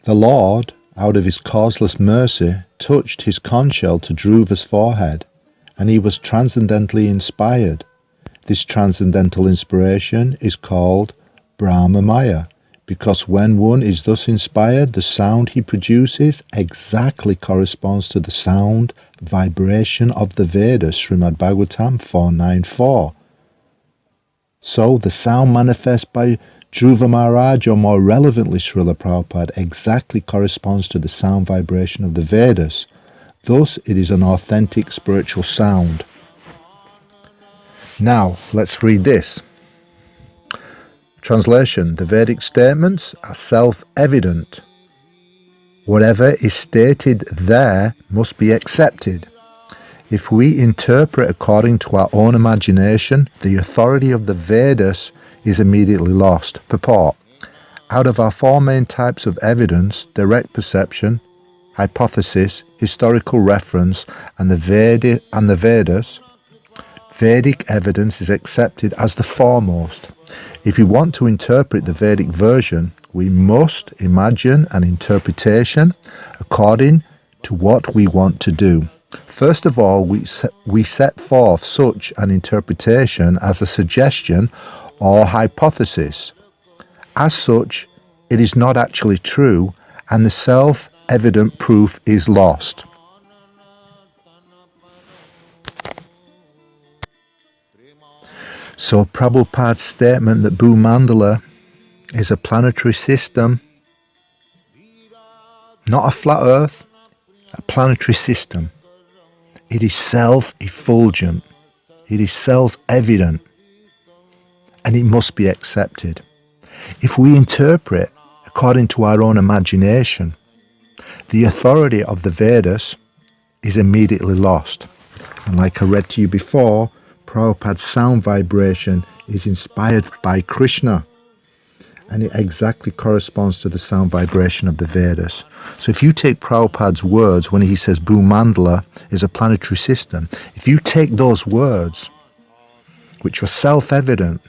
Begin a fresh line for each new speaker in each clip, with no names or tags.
The Lord, out of his causeless mercy, touched his conch shell to Dhruva's forehead, and he was transcendently inspired. This transcendental inspiration is called Brahma Maya, because when one is thus inspired, the sound he produces exactly corresponds to the sound vibration of the Vedas, Srimad Bhagavatam 494. So the sound manifest by Dhruva Maharaj, or more relevantly Srila Prabhupada, exactly corresponds to the sound vibration of the Vedas. Thus it is an authentic spiritual sound. Now let's read this. Translation: the Vedic statements are self-evident. Whatever is stated there must be accepted. If we interpret according to our own imagination, the authority of the Vedas is immediately lost. Purport: out of our four main types of evidence, direct perception, hypothesis, historical reference, and the Vedas, Vedic evidence is accepted as the foremost. If we want to interpret the Vedic version, we must imagine an interpretation according to what we want to do. First of all, we set forth such an interpretation as a suggestion or hypothesis. As such, it is not actually true, and the self-evident proof is lost. So Prabhupada's statement that Bhu-mandala is a planetary system, not a flat earth, a planetary system. It is self-effulgent, it is self-evident, and it must be accepted. If we interpret according to our own imagination, the authority of the Vedas is immediately lost. And like I read to you before, Prabhupada's sound vibration is inspired by Krishna, and it exactly corresponds to the sound vibration of the Vedas. So if you take Prabhupada's words when he says Bhu-mandala is a planetary system, if you take those words, which are self-evident,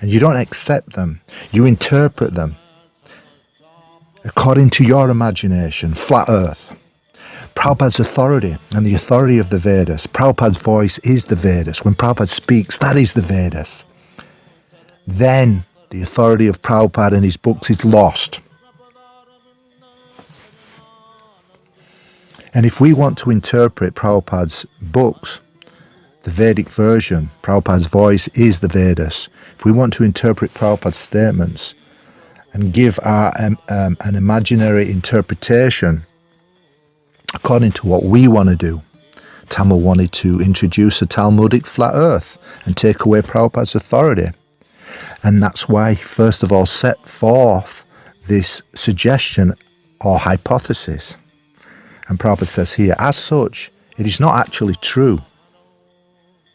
and you don't accept them, you interpret them according to your imagination, flat earth, Prabhupada's authority and the authority of the Vedas, Prabhupada's voice is the Vedas. When Prabhupada speaks, that is the Vedas. Then the authority of Prabhupada and his books is lost. And if we want to interpret Prabhupada's books, the Vedic version, Prabhupada's voice is the Vedas. If we want to interpret Prabhupada's statements and give an imaginary interpretation according to what we want to do, Tamal wanted to introduce a Talmudic flat earth and take away Prabhupada's authority. And that's why he first of all set forth this suggestion or hypothesis. And Prabhupada says here, as such, it is not actually true.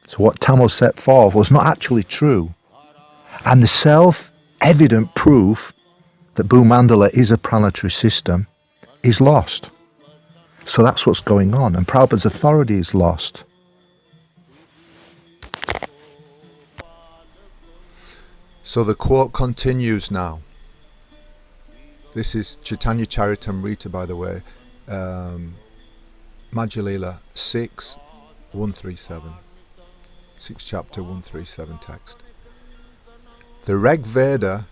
So what Tamal set forth was not actually true. And the self-evident proof that Bhu-mandala is a planetary system is lost. So that's what's going on, and Prabhupada's authority is lost.
So the quote continues now. This is Chaitanya Charitamrita, by the way, Madhya Lila 6, 137. 6th chapter, 137 text. The Rig Veda,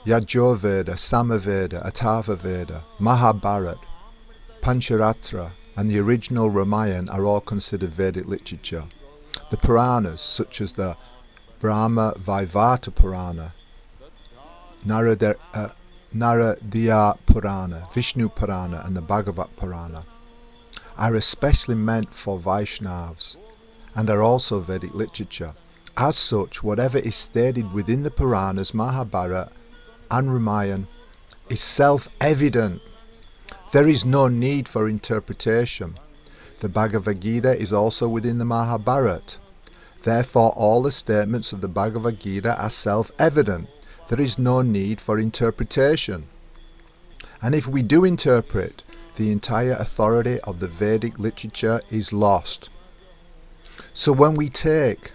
Yajur Veda, Samaveda, Atharva Veda, Mahabharata, Pancharatra and the original Ramayana are all considered Vedic literature. The Puranas, such as the Brahma Vaivata Purana, Naradiya Purana, Vishnu Purana and the Bhagavat Purana, are especially meant for Vaishnavas and are also Vedic literature. As such, whatever is stated within the Puranas, Mahabharata and Ramayana is self-evident. There is no need for interpretation. The Bhagavad Gita is also within the Mahabharata. Therefore, all the statements of the Bhagavad Gita are self-evident. There is no need for interpretation. And if we do interpret, the entire authority of the Vedic literature is lost. So when we take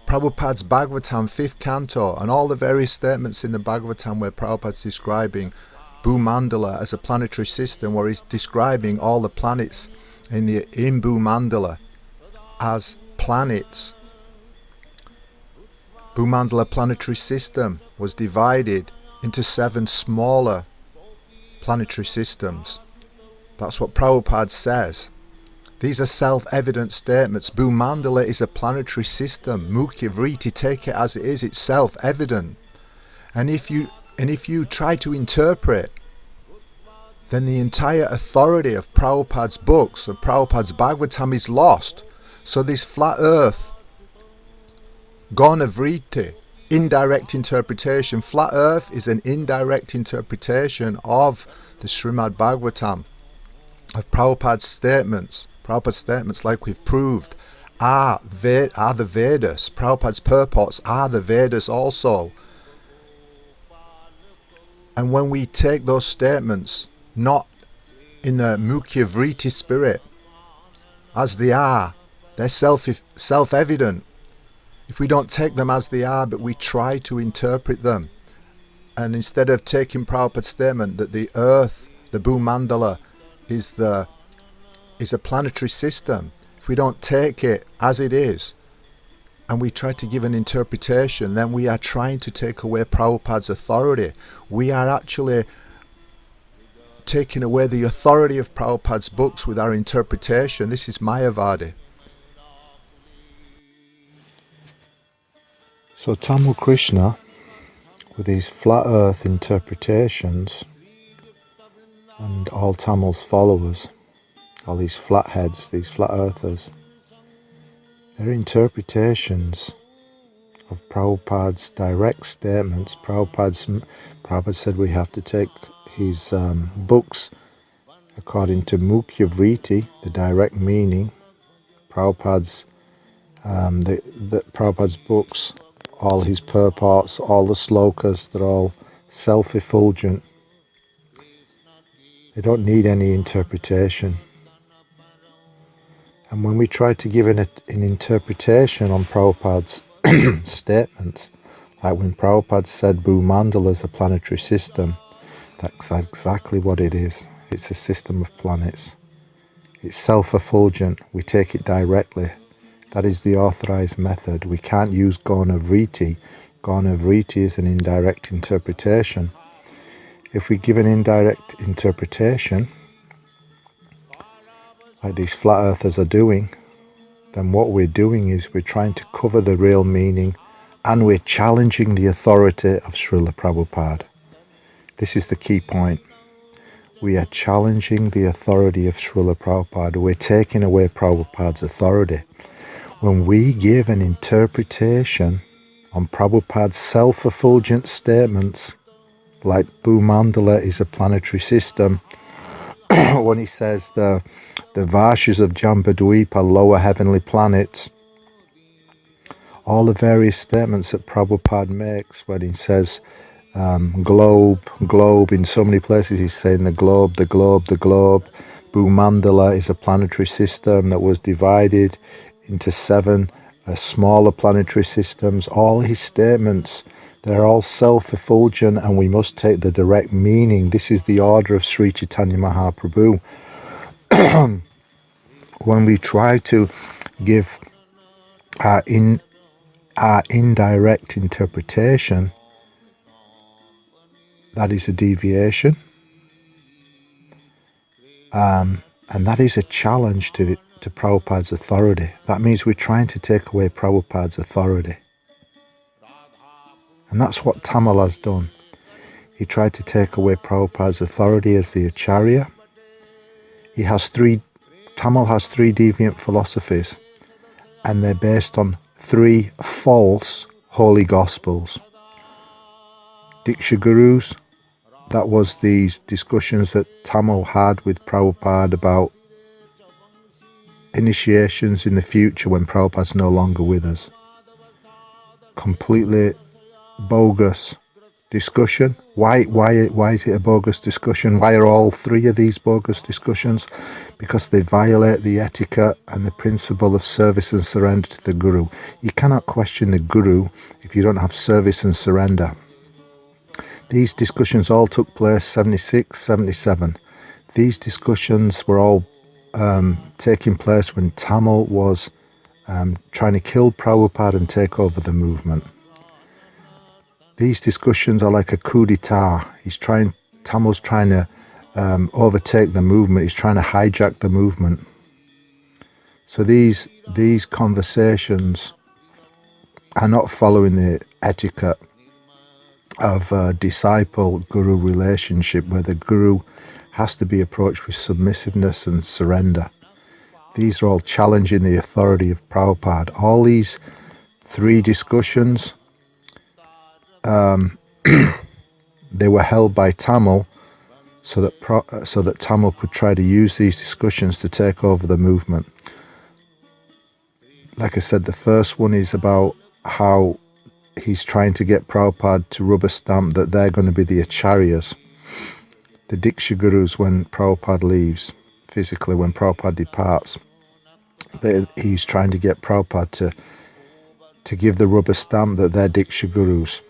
Prabhupada's Bhagavatam 5th canto and all the various statements in the Bhagavatam where Prabhupada's describing Bhu-mandala as a planetary system, where he's describing all the planets in Bhu-mandala as planets. Bhu-mandala planetary system was divided into 7 smaller planetary systems. That's what Prabhupada says. These are self-evident statements. Bhu-mandala is a planetary system. Mukhya vritti, take it as it is. It's self-evident. And if you try to interpret, then the entire authority of Prabhupada's books, of Prabhupada's Bhagavatam, is lost. So this flat earth, gona vritti, indirect interpretation. Flat earth is an indirect interpretation of the Srimad Bhagavatam, of Prabhupada's statements. Prabhupada's statements, like we've proved, are the Vedas. Prabhupada's purports are the Vedas also. And when we take those statements not in the Mukhya vritti spirit, as they are, they're self-evident. If we don't take them as they are, but we try to interpret them, and instead of taking Prabhupada's statement that the earth, the Bhu-mandala, is a planetary system, if we don't take it as it is, and we try to give an interpretation, then we are trying to take away Prabhupada's authority. We are actually taking away the authority of Prabhupada's books with our interpretation. This is Mayavadi.
So Tamal Krishna, with these flat earth interpretations, and all Tamal's followers, all these flatheads, these flat earthers, their interpretations of Prabhupada's direct statements. Prabhupada said we have to take his books according to Mukhya vritti, the direct meaning. Prabhupada's books, all his purports, all the slokas, they're all self-effulgent. They don't need any interpretation. And when we try to give an interpretation on Prabhupada's statements, like when Prabhupada said Bhu-mandala is a planetary system, that's exactly what it is. It's a system of planets. It's self-effulgent. We take it directly. That is the authorized method. We can't use gona vritti. Gona vritti is an indirect interpretation. If we give an indirect interpretation, like these flat earthers are doing, then what we're doing is we're trying to cover the real meaning, and we're challenging the authority of Srila Prabhupada. This is the key point. We are challenging the authority of Srila Prabhupada. We're taking away Prabhupada's authority. When we give an interpretation on Prabhupada's self-effulgent statements, like Bhu-mandala is a planetary system, when he says the Varshas of Jambudvipa are lower heavenly planets, all the various statements that Prabhupada makes, when he says globe, in so many places he's saying the globe. Bhu-mandala is a planetary system that was divided into 7 smaller planetary systems. All his statements, they're all self-effulgent, and we must take the direct meaning. This is the order of Sri Chaitanya Mahaprabhu. When we try to give our indirect interpretation, that is a deviation, and that is a challenge to Prabhupada's authority. That means we're trying to take away Prabhupada's authority. And that's what Tamal has done. He tried to take away Prabhupada's authority as the Acharya. Tamal has 3 deviant philosophies, and they're based on 3 false holy gospels. Diksha Gurus, that was these discussions that Tamal had with Prabhupada about initiations in the future when Prabhupada's no longer with us. Completely bogus discussion. Why is it a bogus discussion? Why are all 3 of these bogus discussions? Because they violate the etiquette and the principle of service and surrender to the Guru. You cannot question the Guru if you don't have service and surrender. These discussions all took place 76, 77. These discussions were all taking place when Tamal was trying to kill Prabhupada and take over the movement. These discussions are like a coup d'etat. Tamal's trying to overtake the movement. He's trying to hijack the movement. So these conversations are not following the etiquette of a disciple-guru relationship, where the guru has to be approached with submissiveness and surrender. These are all challenging the authority of Prabhupada. All these 3 discussions, they were held by Tamal so that Tamal could try to use these discussions to take over the movement. Like I said, the first one is about how he's trying to get Prabhupada to rubber stamp that they're going to be the acharyas, the Diksha Gurus, when Prabhupada leaves, physically, when Prabhupada departs. He's trying to get Prabhupada to give the rubber stamp that they're Diksha Gurus.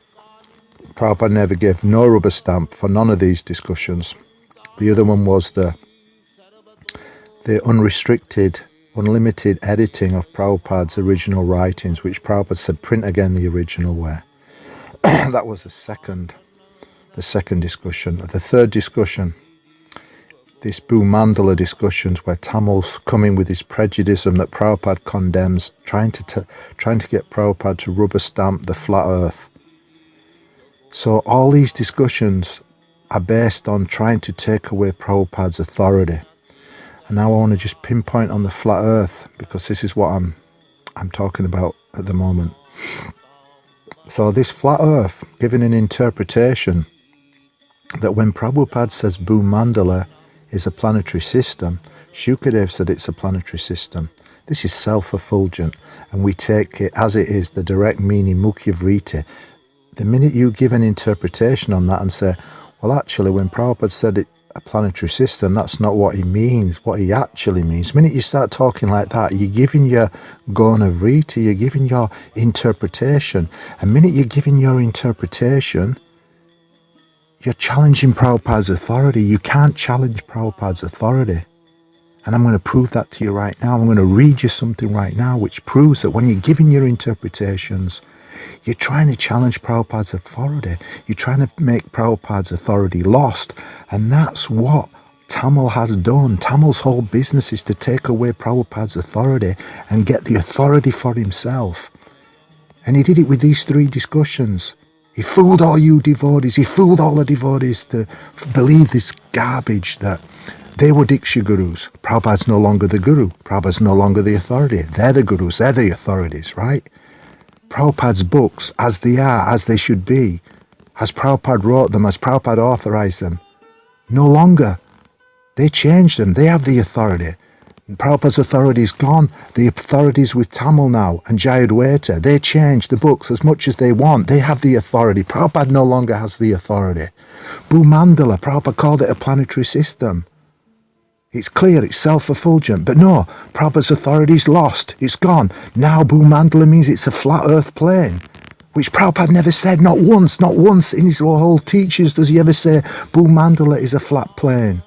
Prabhupada never gave no rubber stamp for none of these discussions. The other one was the unrestricted, unlimited editing of Prabhupada's original writings, which Prabhupada said, print again the original way. That was the second discussion. The third discussion, this Bhu-mandala discussions, where Tamal's coming with his prejudice that Prabhupada condemns, trying to get Prabhupada to rubber stamp the flat earth. So all these discussions are based on trying to take away Prabhupada's authority. And now I want to just pinpoint on the flat earth, because this is what I'm talking about at the moment. So this flat earth, given an interpretation that when Prabhupada says Bhu-mandala is a planetary system, Shukadev said it's a planetary system. This is self-effulgent, and we take it as it is, the direct meaning, Mukhya Vriti. The minute you give an interpretation on that and say, well, actually, when Prabhupada said it, a planetary system, that's not what he means, what he actually means. The minute you start talking like that, you're giving your Gona Vriti, you're giving your interpretation. And the minute you're giving your interpretation, you're challenging Prabhupada's authority. You can't challenge Prabhupada's authority. And I'm going to prove that to you right now. I'm going to read you something right now which proves that when you're giving your interpretations, you're trying to challenge Prabhupada's authority. You're trying to make Prabhupada's authority lost. And that's what Tamal has done. Tamal's whole business is to take away Prabhupada's authority and get the authority for himself. And he did it with these 3 discussions. He fooled all you devotees. He fooled all the devotees to believe this garbage that they were Diksha Gurus. Prabhupada's no longer the Guru. Prabhupada's no longer the authority. They're the Gurus. They're the authorities, right? Prabhupada's books, as they are, as they should be, as Prabhupada wrote them, as Prabhupada authorized them, no longer. They changed them. They have the authority. And Prabhupada's authority is gone. The authority is with Tamal now and Jayadwaita. They change the books as much as they want. They have the authority. Prabhupada no longer has the authority. Bhu-mandala, Prabhupada called it a planetary system. It's clear, it's self-effulgent. But no, Prabhupada's authority is lost. It's gone. Now Bhu-mandala means it's a flat earth plane, which Prabhupada never said, not once in his whole teachings does he ever say Bhu-mandala is a flat plane.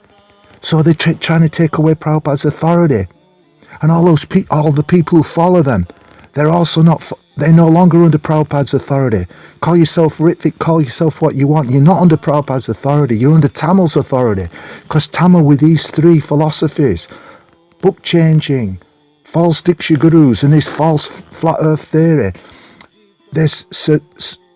So they're trying to take away Prabhupada's authority. And all the people who follow them, they're no longer under Prabhupada's authority. Call yourself Ritvik, call yourself what you want. You're not under Prabhupada's authority. You're under Tamal's authority. Because Tamal, with these 3 philosophies, book changing, false Diksha Gurus, and this false flat earth theory, there's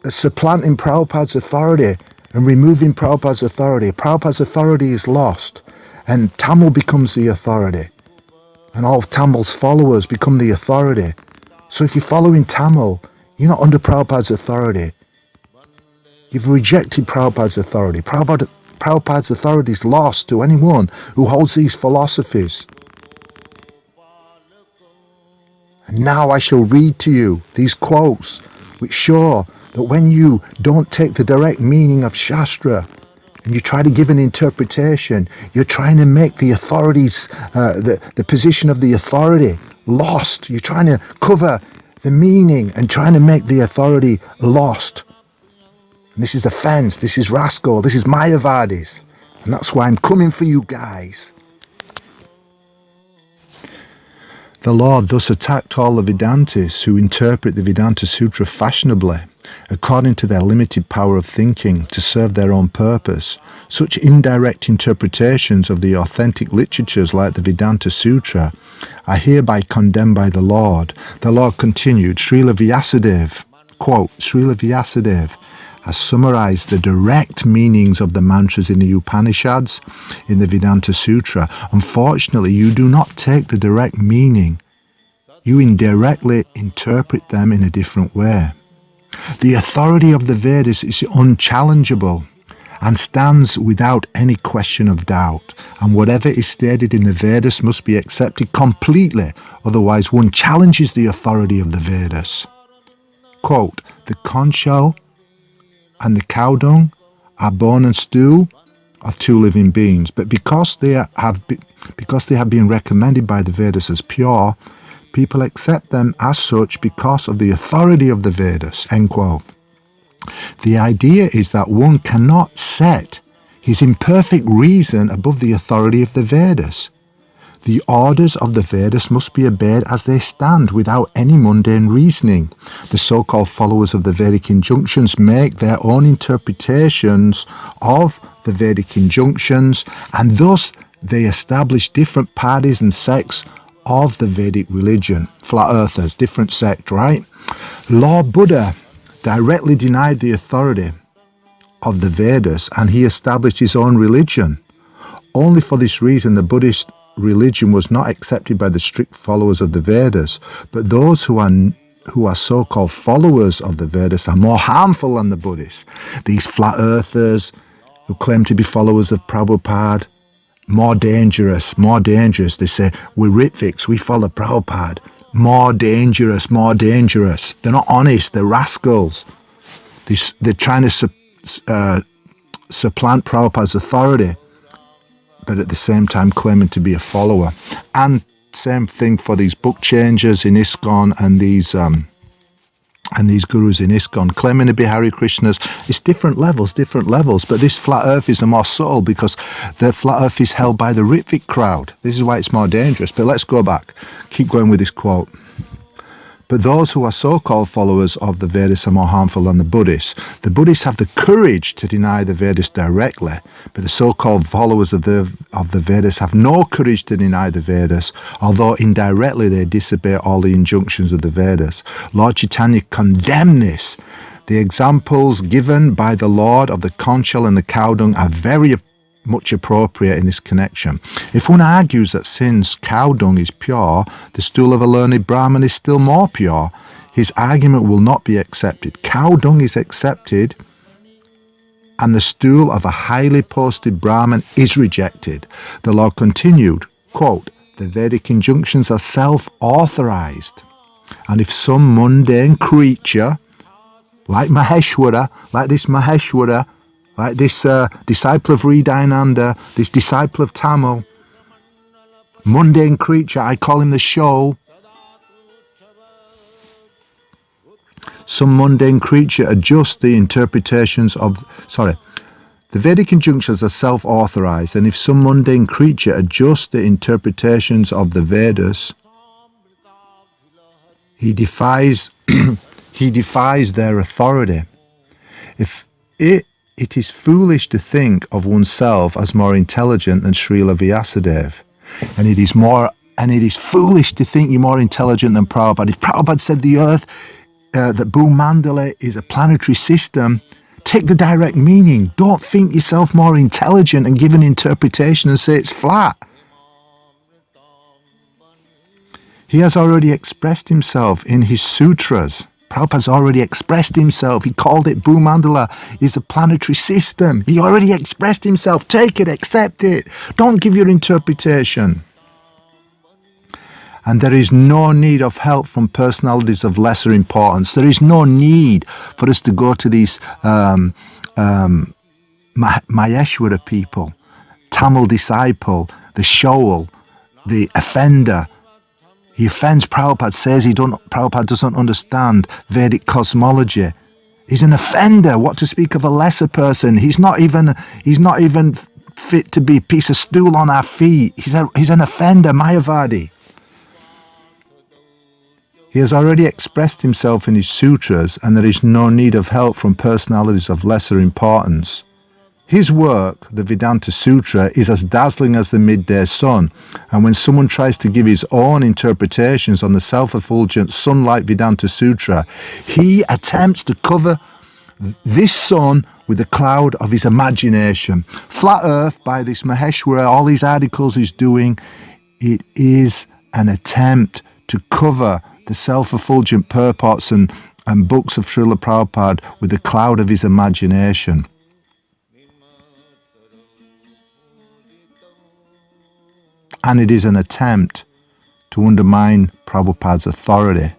supplanting Prabhupada's authority and removing Prabhupada's authority. Prabhupada's authority is lost, and Tamal becomes the authority. And all Tamal's followers become the authority. So if you're following Tamil, you're not under Prabhupada's authority. You've rejected Prabhupada's authority. Prabhupada's authority is lost to anyone who holds these philosophies. And now I shall read to you these quotes which show that when you don't take the direct meaning of Shastra and you try to give an interpretation, you're trying to make the authorities, the position of the authority lost. You're trying to cover the meaning and trying to make the authority lost. And this is offense, this is rascal, this is Mayavadis. And that's why I'm coming for you guys. The Lord thus attacked all the Vedantis who interpret the Vedanta Sutra fashionably, according to their limited power of thinking, to serve their own purpose. Such indirect interpretations of the authentic literatures like the Vedanta Sutra are hereby condemned by the Lord. The Lord continued, Srila Vyasadeva, quote, Srila Vyasadeva has summarized the direct meanings of the mantras in the Upanishads, in the Vedanta Sutra. Unfortunately, you do not take the direct meaning. You indirectly interpret them in a different way. The authority of the Vedas is unchallengeable and stands without any question of doubt, and whatever is stated in the Vedas must be accepted completely, otherwise one challenges the authority of the Vedas. Quote, the conch shell and the cow dung are bone and stool of two living beings, but because they have been recommended by the Vedas as pure, people accept them as such because of the authority of the Vedas. End quote. The idea is that one cannot set his imperfect reason above the authority of the Vedas. The orders of the Vedas must be obeyed as they stand without any mundane reasoning. The so-called followers of the Vedic injunctions make their own interpretations of the Vedic injunctions, and thus they establish different parties and sects of the Vedic religion. Flat earthers, different sect, right? Lord Buddha directly denied the authority of the Vedas and he established his own religion. Only for this reason the Buddhist religion was not accepted by the strict followers of the Vedas, but those who are so-called followers of the Vedas are more harmful than the Buddhists. These flat earthers who claim to be followers of Prabhupada, more dangerous. They say, we're Ritviks, we follow Prabhupada. More dangerous. They're not honest, they're rascals. They're trying to supplant Prabhupada's authority, but at the same time claiming to be a follower. And same thing for these book changers in ISKCON and these gurus in ISKCON claiming to be Hare Krishnas. It's different levels, but this flat earth is more subtle because the flat earth is held by the Ritvik crowd. This is why it's more dangerous. But let's go back. Keep going with this quote. But those who are so-called followers of the Vedas are more harmful than the Buddhists. The Buddhists have the courage to deny the Vedas directly, but the so-called followers of the Vedas have no courage to deny the Vedas, although indirectly they disobey all the injunctions of the Vedas. Lord Chaitanya condemned this. The examples given by the Lord of the conch shell and the cow dung are very much appropriate in this connection. If one argues that since cow dung is pure, the stool of a learned Brahmin is still more pure, his argument will not be accepted. Cow dung is accepted, and the stool of a highly posted Brahmin is rejected. The Lord continued, quote, the Vedic injunctions are self-authorized, and if some mundane creature, like this disciple of Hridayananda, this disciple of Tamal, mundane creature, I call him the shoal. Some mundane creature adjusts the interpretations of... The Vedic injunctions are self-authorized, and if some mundane creature adjusts the interpretations of the Vedas, he defies their authority. It is foolish to think of oneself as more intelligent than Srila Vyasadeva, and it is foolish to think you're more intelligent than Prabhupada. If Prabhupada said the earth, that Bhu-mandala is a planetary system, take the direct meaning. Don't think yourself more intelligent and give an interpretation and say it's flat. He has already expressed himself in his sutras. Prabhupada's already expressed himself. He called it Bhu-mandala. It's a planetary system. He already expressed himself. Take it, accept it. Don't give your interpretation. And there is no need of help from personalities of lesser importance. There is no need for us to go to these Maheshwara people, Tamal disciple, the shoal, the offender. He offends Prabhupada, says Prabhupada doesn't understand Vedic cosmology. He's an offender. What to speak of a lesser person? He's not even fit to be a piece of stool on our feet. He's an offender, Mayavadi. He has already expressed himself in his sutras, and there is no need of help from personalities of lesser importance. His work, the Vedanta Sutra, is as dazzling as the midday sun, and when someone tries to give his own interpretations on the self-effulgent sunlight Vedanta Sutra, he attempts to cover this sun with the cloud of his imagination. Flat Earth, by this Maheshwara, all these articles he's doing, it is an attempt to cover the self-effulgent purports and books of Srila Prabhupada with the cloud of his imagination. And it is an attempt to undermine Prabhupada's authority.